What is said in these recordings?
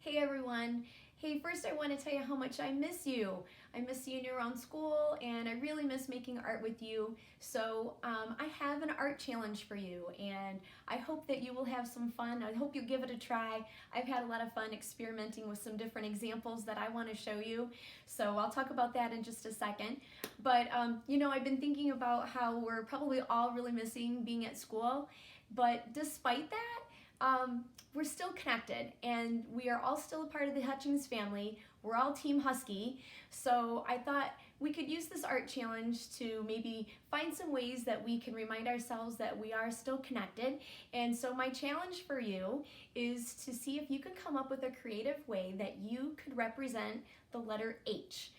Hey everyone. Hey, first I want to tell you how much I miss you. I miss you in your own school, and I really miss making art with you. So I have an art challenge for you, and I hope that you will have some fun. I hope you give it a try. I've had a lot of fun experimenting with some different examples that I want to show you. So I'll talk about that in just a second. But I've been thinking about how we're probably all really missing being at school. But despite that, we're still connected, and we are all still a part of the Hutchings family. We're all Team Husky, so I thought we could use this art challenge to maybe find some ways that we can remind ourselves that we are still connected. And so my challenge for you is to see if you could come up with a creative way that you could represent the letter H,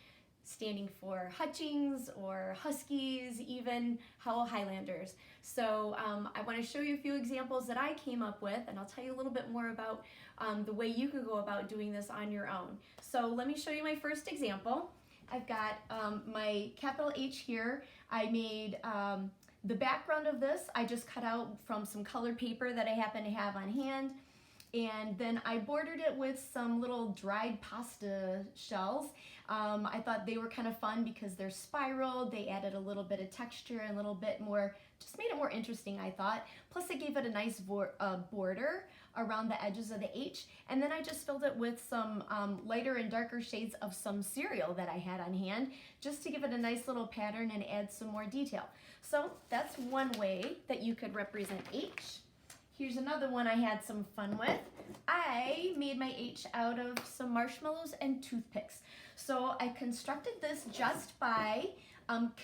standing for Hutchings or Huskies, even Howell Highlanders. So I want to show you a few examples that I came up with, and I'll tell you a little bit more about the way you can go about doing this on your own. So let me show you my first example. I've got my capital H here. I made the background of this, I just cut out from some colored paper that I happen to have on hand. And then I bordered it with some little dried pasta shells. I thought they were kind of fun because they're spiraled. They added a little bit of texture and a little bit more, just made it more interesting, I thought. Plus I gave it a nice border around the edges of the H. And then I just filled it with some lighter and darker shades of some cereal that I had on hand, just to give it a nice little pattern and add some more detail. So that's one way that you could represent H. Here's another one I had some fun with. I made my H out of some marshmallows and toothpicks. So I constructed this just by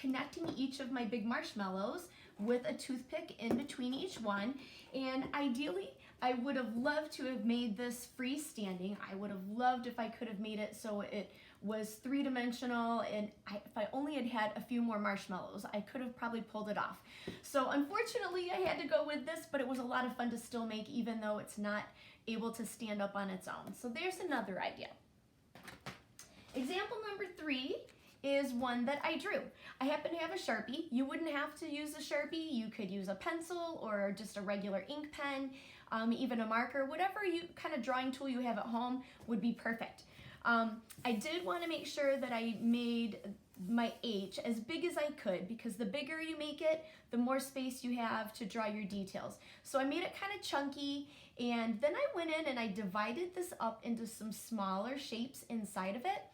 connecting each of my big marshmallows with a toothpick in between each one. And ideally, I would have loved to have made this freestanding. I would have loved if I could have made it so it was three-dimensional, and if I only had had a few more marshmallows, I could have probably pulled it off. So unfortunately, I had to go with this, but it was a lot of fun to still make, even though it's not able to stand up on its own. So there's another idea. Example number 3 is one that I drew. I happen to have a Sharpie. You wouldn't have to use a Sharpie. You could use a pencil or just a regular ink pen, even a marker. Whatever kind of drawing tool you have at home would be perfect. I did want to make sure that I made my H as big as I could, because the bigger you make it, the more space you have to draw your details. So I made it kind of chunky, and then I went in and I divided this up into some smaller shapes inside of it.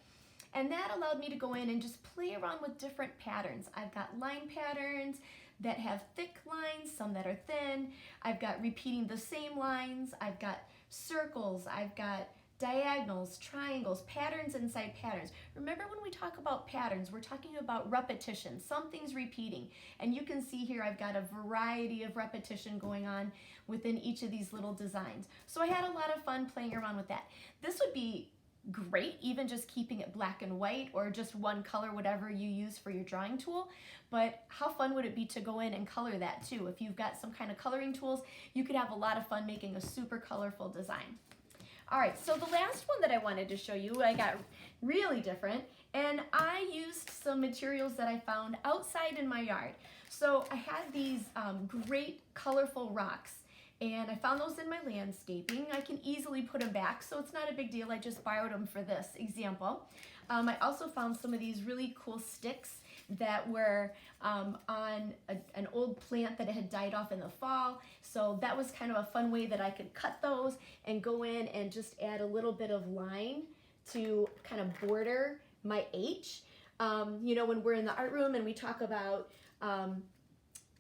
And that allowed me to go in and just play around with different patterns. I've got line patterns that have thick lines, some that are thin. I've got repeating the same lines. I've got circles. I've got diagonals, triangles, patterns inside patterns. Remember, when we talk about patterns, we're talking about repetition. Something's repeating. And you can see here I've got a variety of repetition going on within each of these little designs. So I had a lot of fun playing around with that. This would be great, even just keeping it black and white, or just one color, whatever you use for your drawing tool. But how fun would it be to go in and color that too? If you've got some kind of coloring tools, you could have a lot of fun making a super colorful design. All right, so the last one that I wanted to show you, I got really different, and I used some materials that I found outside in my yard. So I had these great colorful rocks, and I found those in my landscaping. I can easily put them back, so it's not a big deal. I just borrowed them for this example. I also found some of these really cool sticks that were on an old plant that had died off in the fall. So that was kind of a fun way that I could cut those and go in and just add a little bit of line to kind of border my H. When we're in the art room and we talk about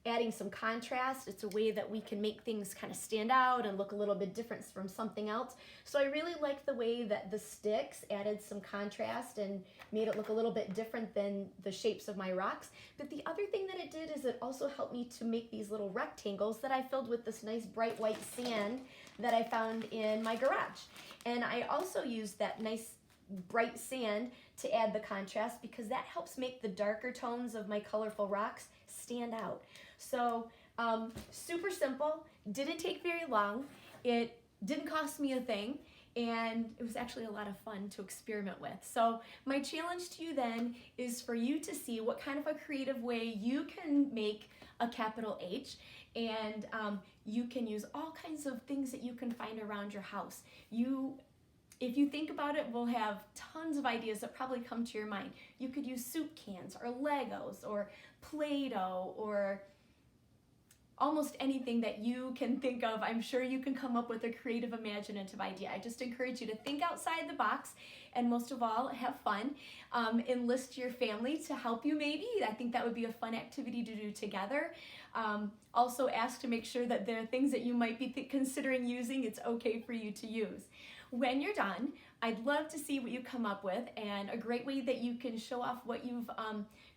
adding some contrast, it's a way that we can make things kind of stand out and look a little bit different from something else. So I really liked the way that the sticks added some contrast and made it look a little bit different than the shapes of my rocks. But the other thing that it did is it also helped me to make these little rectangles that I filled with this nice bright white sand that I found in my garage. And I also used that nice bright sand to add the contrast, because that helps make the darker tones of my colorful rocks stand out. So super simple, didn't take very long, it didn't cost me a thing, and it was actually a lot of fun to experiment with. So my challenge to you then is for you to see what kind of a creative way you can make a capital H, and you can use all kinds of things that you can find around your house. If you think about it, we'll have tons of ideas that probably come to your mind. You could use soup cans or Legos or Play-Doh or almost anything that you can think of. I'm sure you can come up with a creative, imaginative idea. I just encourage you to think outside the box, and most of all, have fun. Enlist your family to help you maybe. I think that would be a fun activity to do together. Also ask to make sure that there are things that you might be considering using, it's okay for you to use. When you're done, I'd love to see what you come up with, and a great way that you can show off what you've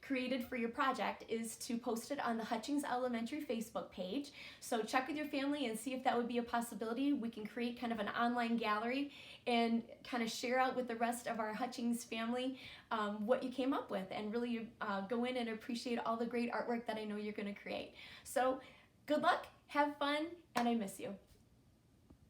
created for your project is to post it on the Hutchings Elementary Facebook page. So check with your family and see if that would be a possibility. We can create kind of an online gallery and kind of share out with the rest of our Hutchings family what you came up with, and really go in and appreciate all the great artwork that I know you're going to create. So good luck, have fun, and I miss you.